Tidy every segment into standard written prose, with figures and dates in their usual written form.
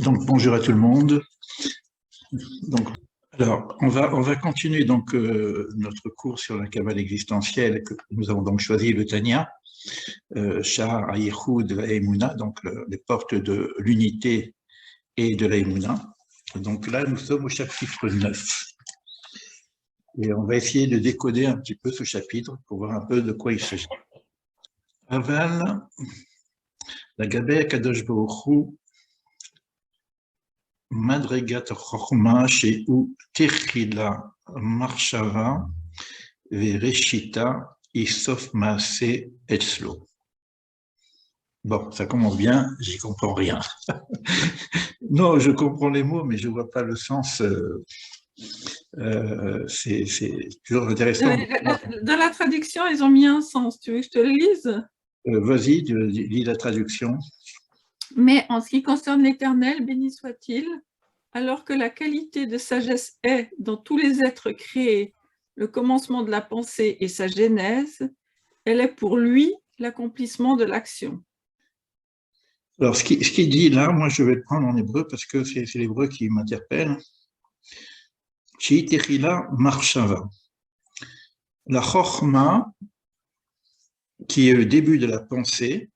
Donc bonjour à tout le monde. Donc, alors on va continuer donc notre cours sur la Kabbale existentielle que nous avons donc choisi le Tanya, Sha'ar HaYichud VaEmuna, donc les portes de l'unité et de l'Eimuna. Donc là nous sommes au chapitre 9 et on va essayer de décoder un petit peu ce chapitre pour voir un peu de quoi il s'agit. Aval, la Gabe Kadosh Baruch Hu Madregat Chochma Shehu Techila Marshava Vereshita Isof Maase Etzlo. Bon, ça commence bien, j'y comprends rien. Non, je comprends les mots, mais je ne vois pas le sens. C'est toujours intéressant. Dans la traduction, ils ont mis un sens. Tu veux que je te le lise? Vas-y, lis la traduction. Mais en ce qui concerne l'Éternel, béni soit-il, alors que la qualité de sagesse est, dans tous les êtres créés, le commencement de la pensée et sa genèse, elle est pour lui l'accomplissement de l'action. Alors, ce qui dit là, moi je vais le prendre en hébreu parce que c'est l'hébreu qui m'interpelle. Chi techila marshava. La chokhma, qui est le début de la pensée,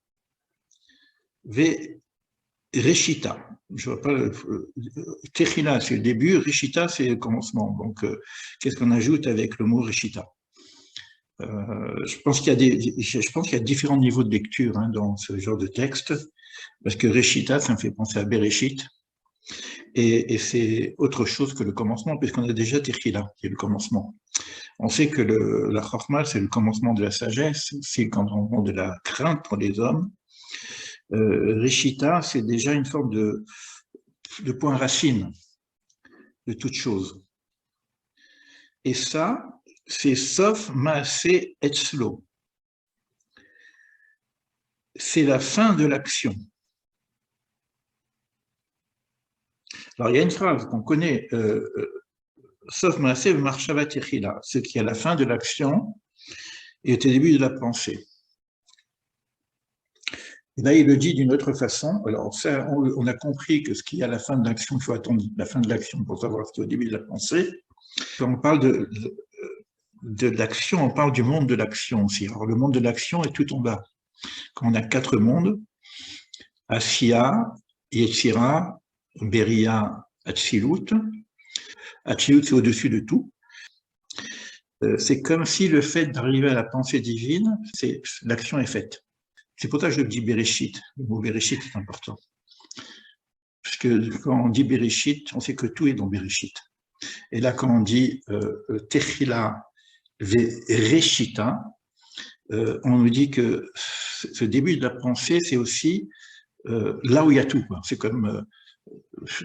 Reshita. Je vois pas. Techila, c'est le début, Reshita, c'est le commencement. Donc, qu'est-ce qu'on ajoute avec le mot Reshita? Je pense qu'il y a différents niveaux de lecture dans ce genre de texte, parce que Reshita, ça me fait penser à Bereshit, et c'est autre chose que le commencement, puisqu'on a déjà Techila, qui est le commencement. On sait que la Chokhmah, c'est le commencement de la sagesse, c'est quand on parle de la crainte pour les hommes. Reshita, c'est déjà une forme de point racine de toute chose. Et ça, c'est sauf Maaseh Etzlo. C'est la fin de l'action. Alors, il y a une phrase qu'on connaît, sauf Maaseh Marshava Techila, ce qui est à la fin de l'action et au début de la pensée. Et là, il le dit d'une autre façon. Alors, ça, on a compris que ce qui est à la fin de l'action, il faut attendre la fin de l'action pour savoir ce qui est au début de la pensée. Quand on parle de l'action, on parle du monde de l'action aussi. Alors, le monde de l'action est tout en bas. Quand on a 4 mondes, Asiya, Yetzira, Beria, Atzilut. Atzilut, c'est au-dessus de tout. C'est comme si le fait d'arriver à la pensée divine, l'action est faite. C'est pour ça que je dis Bereshit. Le mot Bereshit est important. Parce que quand on dit Bereshit, on sait que tout est dans Bereshit. Et là, quand on dit Techila Vereshita, on nous dit que ce début de la pensée, c'est aussi là où il y a tout. C'est comme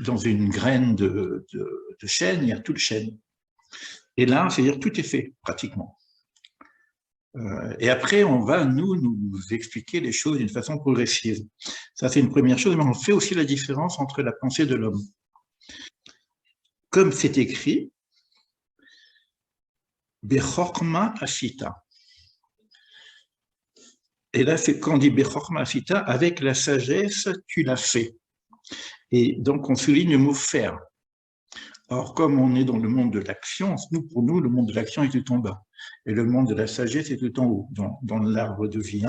dans une graine de chêne, il y a tout le chêne. Et là, c'est-à-dire tout est fait, pratiquement. Et après, on va, nous expliquer les choses d'une façon progressive. Ça, c'est une première chose, mais on fait aussi la différence entre la pensée de l'homme. Comme c'est écrit, Bechokma Asita. Et là, c'est quand on dit Bechokma Asita, avec la sagesse, tu l'as fait. Et donc, on souligne le mot faire. Or, comme on est dans le monde de l'action, pour nous, le monde de l'action est tout en bas. Et le monde de la sagesse est tout en haut, dans l'arbre de vie.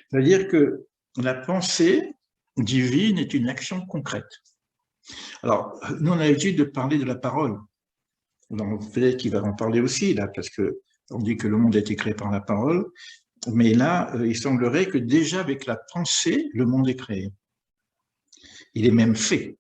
C'est-à-dire que la pensée divine est une action concrète. Alors, nous, on a l'habitude de parler de la parole. Peut-être qu'il va en parler aussi, là, parce qu'on dit que le monde a été créé par la parole. Mais là, il semblerait que déjà avec la pensée, le monde est créé. Il est même fait.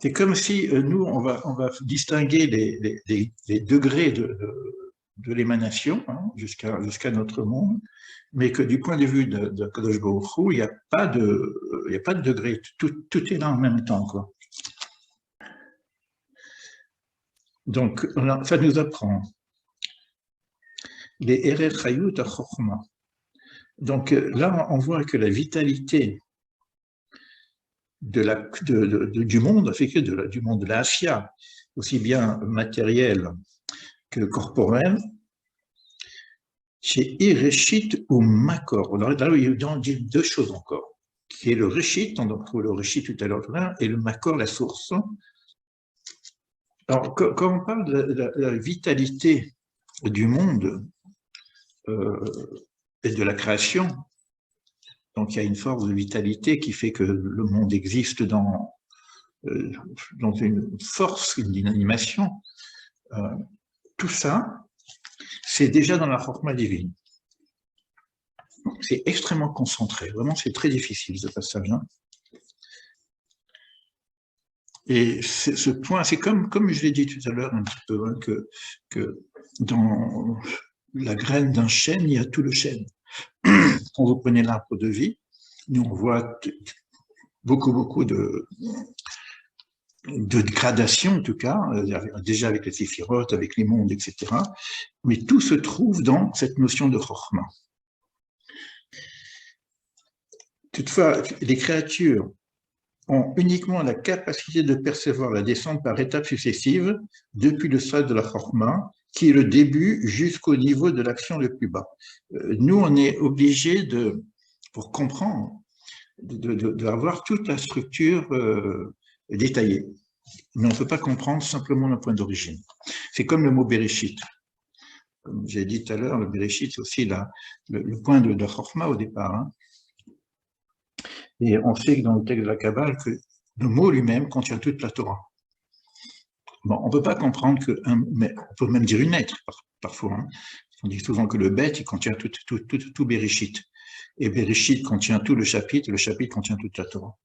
C'est comme si nous, on va distinguer les degrés de l'émanation jusqu'à notre monde, mais que du point de vue de Kadosh Baruch Hu, il n'y a pas de degré, tout est là en même temps, quoi. Donc, ça nous apprend les Erer Chayut HaChochma. Donc là, on voit que la vitalité du monde, fait que du monde de l'Asia, aussi bien matériel que corporel, Chez Ireshit ou Makor. Alors là, il y a deux choses encore, qui est le Reshit, on a trouvé le Reshit tout à l'heure, et le Makor, la source. Alors, quand on parle de la vitalité du monde et de la création, donc il y a une force de vitalité qui fait que le monde existe dans une force, une animation. Tout ça, c'est déjà dans la forme divine. C'est extrêmement concentré. Vraiment, c'est très difficile ce passage. Et ce point, c'est comme je l'ai dit tout à l'heure un petit peu, hein, que dans la graine d'un chêne, il y a tout le chêne. Quand vous prenez l'arbre de vie, nous on voit beaucoup de gradation, en tout cas, déjà avec les séphirotes, avec les mondes, etc. Mais tout se trouve dans cette notion de chorma. Toutefois, les créatures ont uniquement la capacité de percevoir la descente par étapes successives depuis le stade de la chorma, qui est le début jusqu'au niveau de l'action le plus bas. Nous, on est obligé pour comprendre, d'avoir toute la structure détaillée. Mais on ne peut pas comprendre simplement le point d'origine. C'est comme le mot Bereshit. Comme j'ai dit tout à l'heure, le Bereshit, c'est aussi le point de la chorma au départ. Hein. Et on sait que dans le texte de la Kabbale, que le mot lui-même contient toute la Torah. Bon, on ne peut pas comprendre mais on peut même dire une lettre, parfois. Hein. On dit souvent que le bête, il contient tout Bereshit. Et Bereshit contient tout le chapitre contient toute la Torah.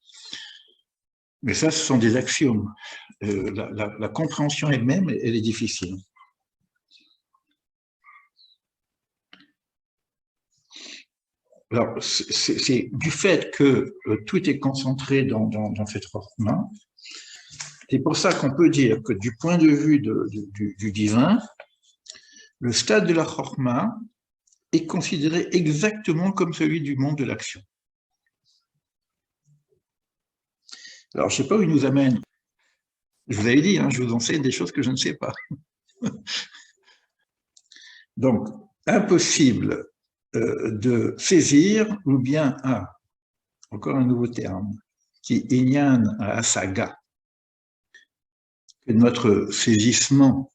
Mais ça, ce sont des axiomes. La compréhension elle-même, elle est difficile. Alors, c'est du fait que tout est concentré dans cette forme-là. C'est pour ça qu'on peut dire que du point de vue du divin, le stade de la chorma est considéré exactement comme celui du monde de l'action. Alors, je ne sais pas où il nous amène. Je vous avais dit, hein, je vous enseigne des choses que je ne sais pas. Donc, impossible de saisir, ou bien, encore un nouveau terme, qui inyan à asaga, que notre saisissement,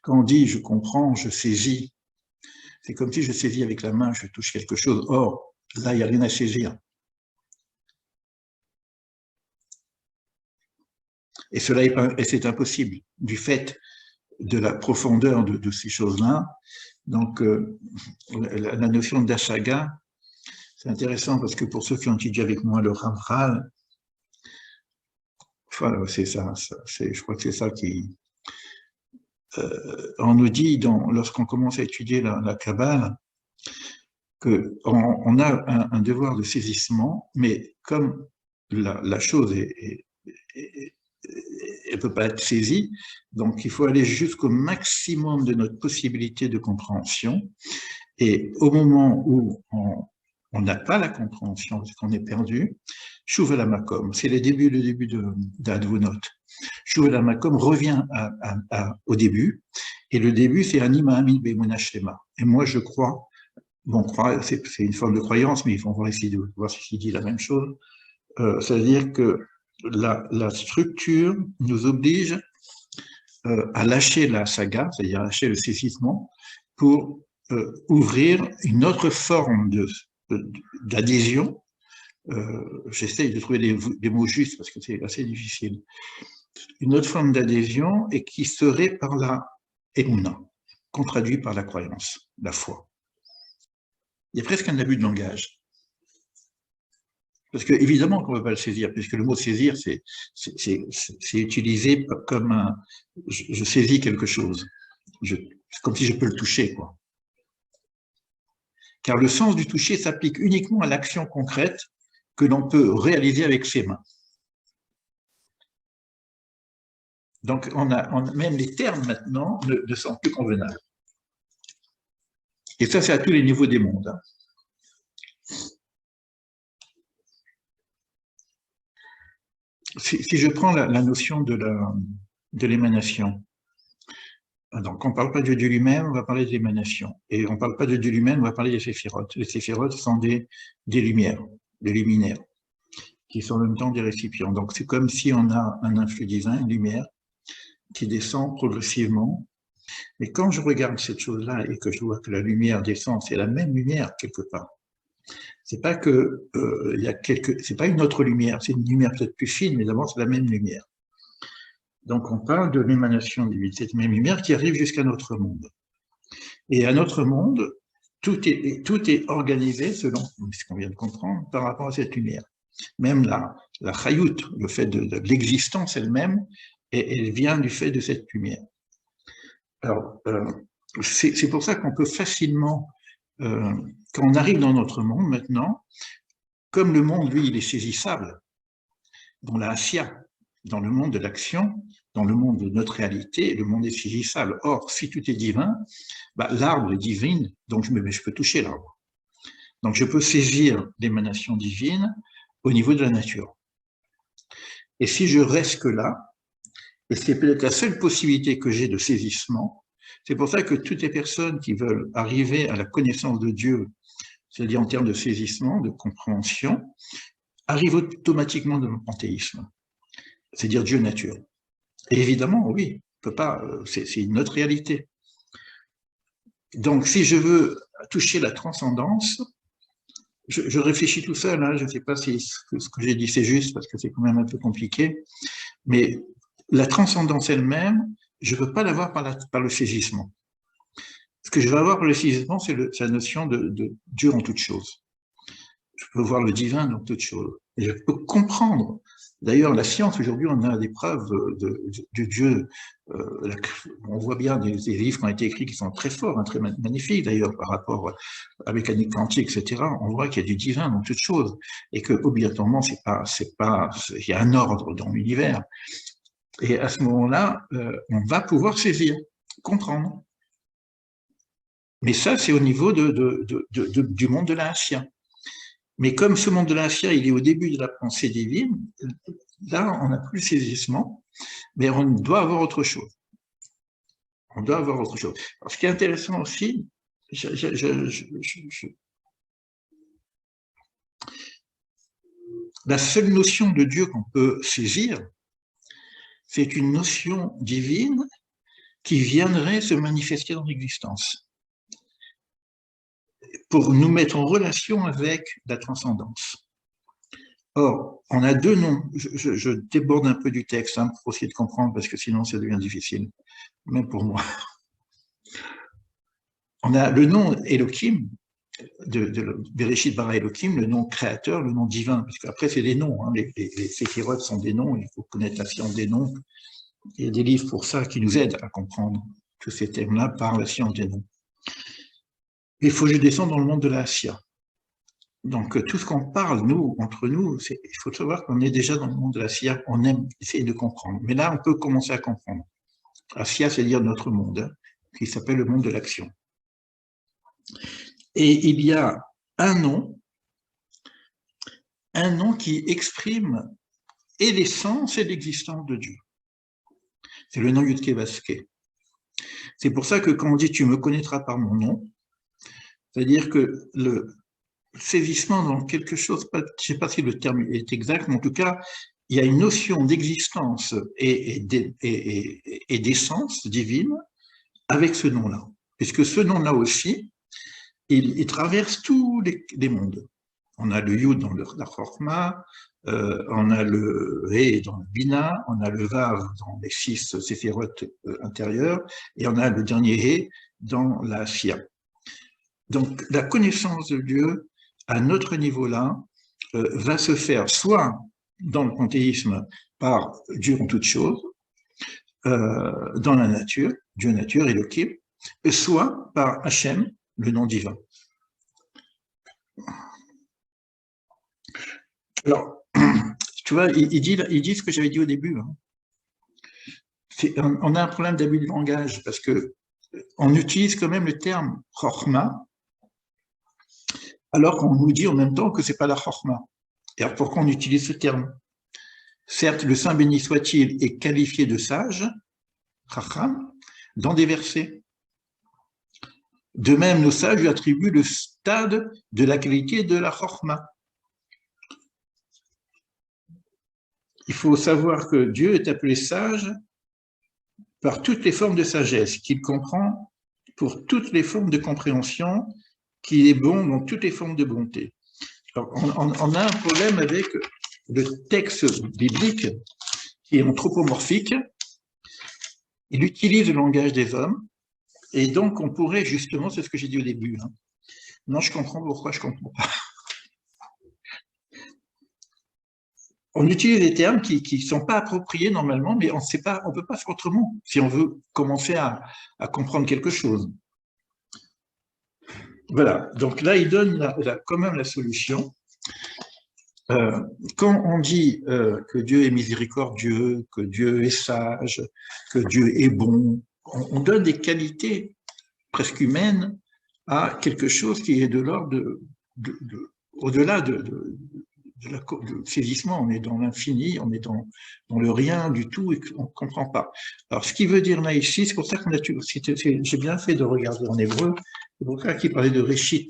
quand on dit je comprends, je saisis, c'est comme si je saisis avec la main, je touche quelque chose. Or, là, il n'y a rien à saisir. Et c'est impossible du fait de la profondeur de ces choses-là. Donc, la notion d'ashaga, c'est intéressant parce que pour ceux qui ont étudié avec moi le Ramchal, enfin, c'est ça, je crois que c'est ça qui... on nous dit, lorsqu'on commence à étudier la Kabbale, qu'on a un devoir de saisissement, mais comme la chose elle ne peut pas être saisie, donc il faut aller jusqu'au maximum de notre possibilité de compréhension, et au moment où on n'a pas la compréhension, parce qu'on est perdu, Shuv la Makom, c'est le début d'Advonot. Shuv la Makom revient au début, et le début c'est Anima Amin Be'emuna Shlema. Et moi je crois, bon, c'est une forme de croyance, mais il faut voir ici, voir s'il dit la même chose, c'est-à-dire que la structure nous oblige à lâcher la saga, c'est-à-dire à lâcher le saisissement, pour ouvrir une autre forme d'adhésion. J'essaye de trouver des mots justes parce que c'est assez difficile. Une autre forme d'adhésion et qui serait par la émouna, qu'on traduit par la croyance, la foi. Il y a presque un abus de langage. Parce qu'évidemment qu'on ne peut pas le saisir, puisque le mot saisir, c'est utilisé comme je saisis quelque chose. C'est comme si je peux le toucher, quoi. Car le sens du toucher s'applique uniquement à l'action concrète que l'on peut réaliser avec ses mains. Donc, même les termes maintenant ne sont plus convenables. Et ça, c'est à tous les niveaux des mondes. Hein. Si je prends la notion de l'émanation, Donc, on ne parle pas de Dieu lui-même, on va parler des émanations. Et on ne parle pas de Dieu lui-même, on va parler des séphirotes. Les séphirotes sont des lumières, des luminaires, qui sont en même temps des récipients. Donc, c'est comme si on a un influx divin, une lumière, qui descend progressivement. Mais quand je regarde cette chose-là et que je vois que la lumière descend, c'est la même lumière quelque part. C'est pas que c'est pas une autre lumière, c'est une lumière peut-être plus fine, mais d'abord c'est la même lumière. Donc on parle de l'émanation divine, cette même lumière qui arrive jusqu'à notre monde. Et à notre monde, tout est organisé selon ce qu'on vient de comprendre par rapport à cette lumière. Même la chayout, le fait de l'existence elle-même, elle vient du fait de cette lumière. Alors, c'est pour ça qu'on peut facilement, quand on arrive dans notre monde maintenant, comme le monde, lui, il est saisissable, dans la Asya, dans le monde de l'action, dans le monde de notre réalité, le monde est saisissable. Or, si tout est divin, bah, l'arbre est divin, donc je peux toucher l'arbre. Donc, je peux saisir l'émanation divine au niveau de la nature. Et si je reste que là, et c'est peut-être la seule possibilité que j'ai de saisissement, c'est pour ça que toutes les personnes qui veulent arriver à la connaissance de Dieu, c'est-à-dire en termes de saisissement, de compréhension, arrivent automatiquement dans le panthéisme, c'est-à-dire Dieu nature. Et évidemment, oui, on peut pas, c'est une autre réalité. Donc, si je veux toucher la transcendance, je réfléchis tout seul, hein, je ne sais pas si ce que j'ai dit c'est juste, parce que c'est quand même un peu compliqué, mais la transcendance elle-même, je ne peux pas l'avoir par le saisissement. Ce que je vais avoir par le saisissement, c'est la notion de Dieu en toute chose. Je peux voir le divin dans toute chose. Et je peux comprendre. D'ailleurs, la science, aujourd'hui, on a des preuves de Dieu. On voit bien des livres qui ont été écrits qui sont très forts, hein, très magnifiques d'ailleurs, par rapport à la mécanique quantique, etc. On voit qu'il y a du divin dans toute chose. Et que, obligatoirement, il y a un ordre dans l'univers. Et à ce moment-là, on va pouvoir saisir, comprendre. Mais ça, c'est au niveau du monde de l'ancien. Mais comme ce monde de l'ancien, il est au début de la pensée divine, là, on n'a plus le saisissement, mais on doit avoir autre chose. On doit avoir autre chose. Alors, ce qui est intéressant aussi, la seule notion de Dieu qu'on peut saisir, c'est une notion divine qui viendrait se manifester dans l'existence pour nous mettre en relation avec la transcendance. Or, on a deux noms. Je déborde un peu du texte hein, pour essayer de comprendre, parce que sinon ça devient difficile, même pour moi. On a le nom Elohim, de Bereshit bara Elohim, le nom créateur, le nom divin, parce qu'après c'est des noms, hein, les séphirotes sont des noms, il faut connaître la science des noms. Il y a des livres pour ça qui nous aident à comprendre tous ces thèmes-là par la science des noms. Il faut que je descende dans le monde de la Asya. Donc, tout ce qu'on parle, nous, entre nous, il faut savoir qu'on est déjà dans le monde de la Asya, on aime essayer de comprendre. Mais là, on peut commencer à comprendre. Asya, c'est-à-dire notre monde, hein, qui s'appelle le monde de l'action. Et il y a un nom qui exprime et l'essence et l'existence de Dieu. C'est le nom Yudke Vaske. C'est pour ça que quand on dit « tu me connaîtras par mon nom », c'est-à-dire que le saisissement dans quelque chose, je ne sais pas si le terme est exact, mais en tout cas, il y a une notion d'existence et d'essence divine avec ce nom-là. Puisque ce nom-là aussi, il traverse tous les mondes. On a le Yud dans la Chorma, on a le Ré dans le Bina, on a le Vav dans les 6 séphirotes intérieures, et on a le dernier Ré dans la Sia. Donc, la connaissance de Dieu, à notre niveau-là, va se faire soit dans le panthéisme par Dieu en toute chose, dans la nature, Dieu nature, Elohim, soit par Hachem, le nom divin. Alors, tu vois, il dit ce que j'avais dit au début. Hein. On a un problème d'abus de langage parce que on utilise quand même le terme Chorma, alors qu'on nous dit en même temps que c'est pas la Chorma. Et alors pourquoi on utilise ce terme? Certes, le Saint béni soit-il est qualifié de sage, Chacham, dans des versets. De même, nos sages lui attribuent le stade de la qualité de la chorma. Il faut savoir que Dieu est appelé sage par toutes les formes de sagesse, qu'il comprend pour toutes les formes de compréhension, qu'il est bon dans toutes les formes de bonté. Alors, on a un problème avec le texte biblique qui est anthropomorphique. Il utilise le langage des hommes, et donc on pourrait justement, c'est ce que j'ai dit au début, hein, non, je comprends pourquoi je comprends pas. On utilise des termes qui ne sont pas appropriés normalement, mais on ne peut pas faire autrement si on veut commencer à comprendre quelque chose. Voilà, donc là, il donne quand même la solution. Quand on dit que Dieu est miséricordieux, que Dieu est sage, que Dieu est bon, on donne des qualités presque humaines à quelque chose qui est de l'ordre au-delà du saisissement. On est dans l'infini, on est dans le rien du tout et on ne comprend pas. Alors, ce qui veut dire là ici, c'est pour ça qu'on a, j'ai bien fait de regarder en hébreu, c'est pour ça qu'il parlait de réchit.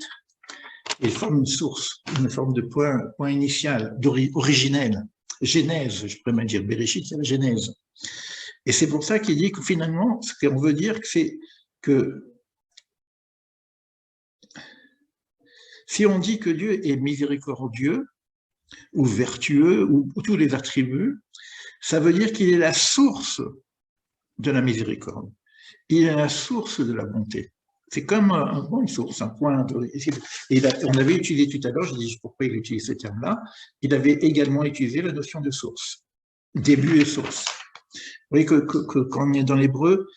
Il forme une source, une forme de point initial, originel, genèse, je pourrais même dire, Bereshit, c'est la genèse. Et c'est pour ça qu'il dit que finalement, ce qu'on veut dire, c'est que si on dit que Dieu est miséricordieux, ou vertueux, ou tous les attributs, ça veut dire qu'il est la source de la miséricorde. Il est la source de la bonté. C'est comme une source, un point. On avait utilisé tout à l'heure, je dis pourquoi il utilise ce terme-là, il avait également utilisé la notion de source, début et source. Vous voyez que quand on est dans l'hébreu,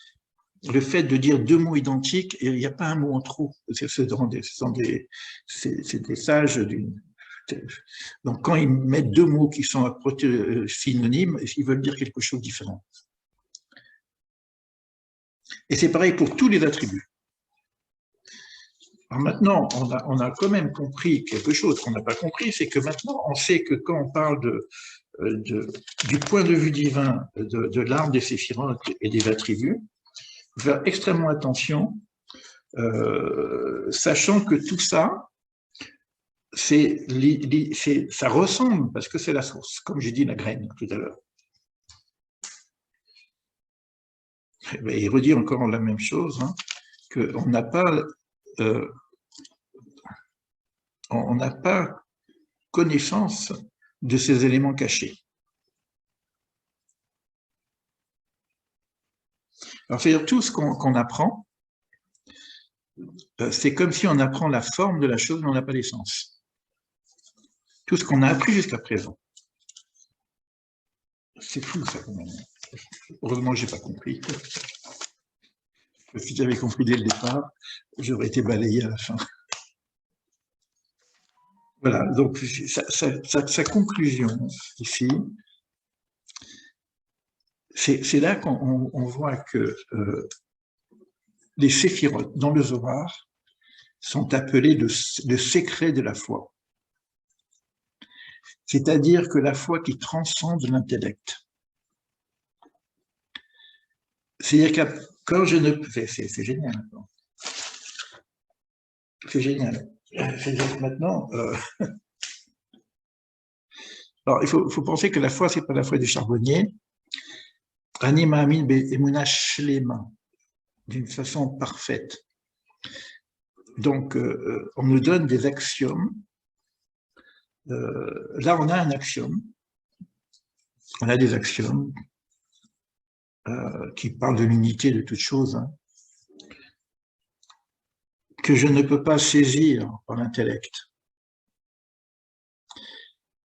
le fait de dire deux mots identiques, il n'y a pas un mot en trop. C'est des sages d'une. Donc, quand ils mettent deux mots qui sont synonymes, ils veulent dire quelque chose de différent. Et c'est pareil pour tous les attributs. Alors maintenant, on a quand même compris quelque chose qu'on n'a pas compris, c'est que maintenant, on sait que quand on parle du point de vue divin de l'arbre des séphirotes et des attributs, il faut faire extrêmement attention, sachant que tout ça, ça ressemble, parce que c'est la source, comme j'ai dit, la graine tout à l'heure. Il redit encore la même chose, hein, qu'on n'a pas, on n'a pas connaissance de ces éléments cachés. Alors, c'est-à-dire tout ce qu'on apprend, c'est comme si on apprend la forme de la chose, mais on n'a pas l'essence. Tout ce qu'on a appris jusqu'à présent. C'est fou, ça, quand même. Heureusement, je n'ai pas compris. Si j'avais compris dès le départ, j'aurais été balayé à la fin. Voilà, donc sa conclusion ici, c'est là qu'on voit que les séphirotes dans le Zohar sont appelés le secret de la foi. C'est-à-dire que la foi qui transcende l'intellect. C'est-à-dire que quand je ne... C'est génial. C'est génial. C'est maintenant... Alors, il faut penser que la foi, ce n'est pas la foi du charbonnier. Anima amin be'emuna shlema, d'une façon parfaite. Donc, on nous donne des axiomes. Là, on a un axiome. On a des axiomes qui parlent de l'unité de toute chose, hein, que je ne peux pas saisir par l'intellect.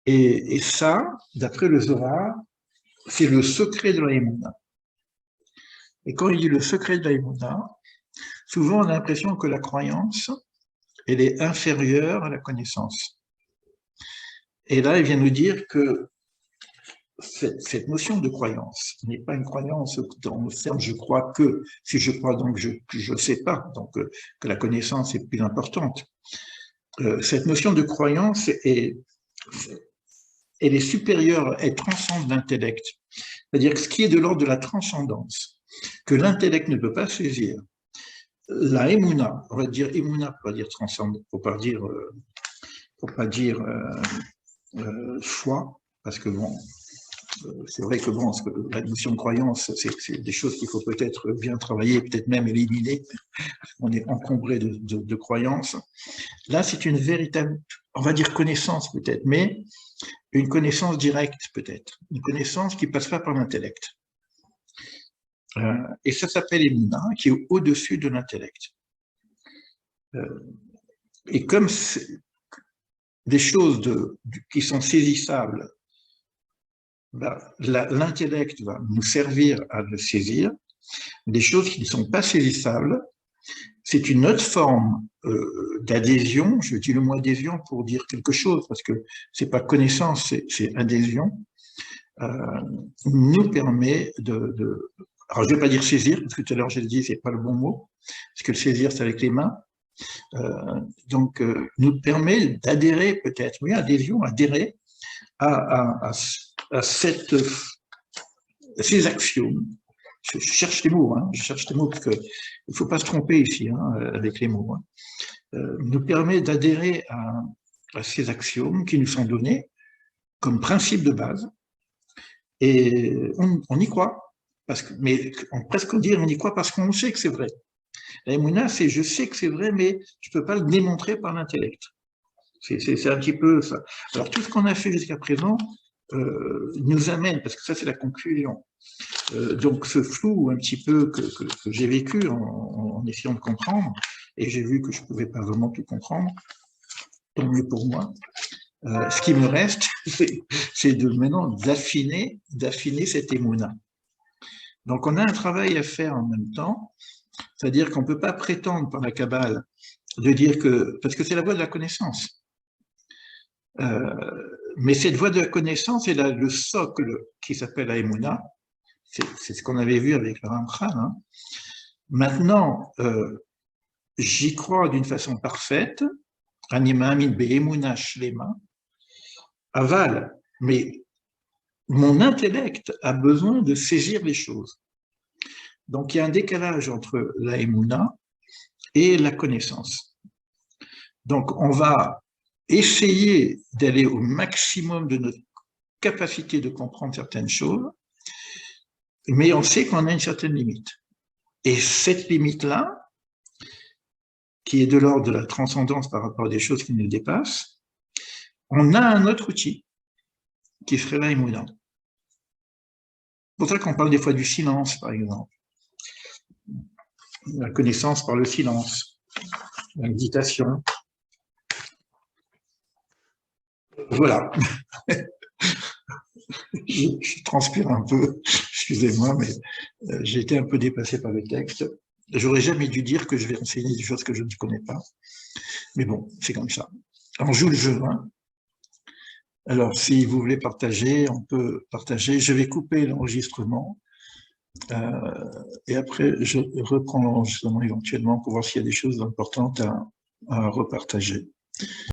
Et ça, d'après le Zohar, c'est le secret de la Emouna. Et quand il dit le secret de la Emouna, souvent on a l'impression que la croyance, elle est inférieure à la connaissance. Et là, il vient nous dire que cette notion de croyance n'est pas une croyance dans le terme « je crois que », si je crois donc je ne sais pas, donc que la connaissance est plus importante. Cette notion de croyance, elle est supérieure, elle transcende l'intellect. C'est-à-dire que ce qui est de l'ordre de la transcendance, que l'intellect ne peut pas saisir. La émouna, on va dire émouna pour pas dire transcendant, pour pas dire foi, parce que bon, c'est vrai que bon, la notion de croyance, c'est des choses qu'il faut peut-être bien travailler, peut-être même éliminer. On est encombré de croyances. Là, c'est une véritable, on va dire connaissance peut-être, mais une connaissance directe peut-être, une connaissance qui ne passe pas par l'intellect. Et ça s'appelle Emouna, qui est au-dessus de l'intellect. Et comme des choses qui sont saisissables, l'intellect va nous servir à le saisir. Des choses qui ne sont pas saisissables, c'est une autre forme d'adhésion. Je dis le mot adhésion pour dire quelque chose, parce que c'est pas connaissance, c'est adhésion. Nous permet alors je ne vais pas dire saisir, parce que tout à l'heure j'ai dit c'est pas le bon mot, parce que le saisir c'est avec les mains. Donc nous permet d'adhérer peut-être, oui, adhésion, adhérer à ces axiomes. Je cherche les mots, je cherche les mots parce qu'il ne faut pas se tromper ici avec les mots. Nous permet d'adhérer à ces axiomes qui nous sont donnés comme principe de base, et on y croit. Mais on presque dire on y croit parce qu'on sait que c'est vrai. La émouna, c'est je sais que c'est vrai, mais je ne peux pas le démontrer par l'intellect. C'est un petit peu ça. Alors tout ce qu'on a fait jusqu'à présent nous amène, parce que ça c'est la conclusion, donc ce flou un petit peu que j'ai vécu en essayant de comprendre, et j'ai vu que je ne pouvais pas vraiment tout comprendre, tant mieux pour moi. Ce qui me reste, c'est maintenant d'affiner cette émouna. Donc on a un travail à faire en même temps, c'est-à-dire qu'on ne peut pas prétendre par la Kabbale de dire que, parce que c'est la voie de la connaissance, mais cette voie de la connaissance est le socle qui s'appelle la émouna, c'est ce qu'on avait vu avec le Ramchal. Maintenant, j'y crois d'une façon parfaite, Anima Amin Be'emuna Shlema, aval, mais mon intellect a besoin de saisir les choses. Donc, il y a un décalage entre la émouna et la connaissance. Donc, on va essayer d'aller au maximum de notre capacité de comprendre certaines choses, mais on sait qu'on a une certaine limite. Et cette limite-là, qui est de l'ordre de la transcendance par rapport à des choses qui nous dépassent, on a un autre outil qui serait la émouna. C'est pour ça qu'on parle des fois du silence, par exemple. La connaissance par le silence, la méditation. Voilà. Je transpire un peu, excusez-moi, mais j'ai été un peu dépassé par le texte. J'aurais jamais dû dire que je vais enseigner des choses que je ne connais pas. Mais bon, c'est comme ça. On joue le jeu. Alors, si vous voulez partager, on peut partager. Je vais couper l'enregistrement. Et après, je reprends l'enregistrement éventuellement pour voir s'il y a des choses importantes à repartager.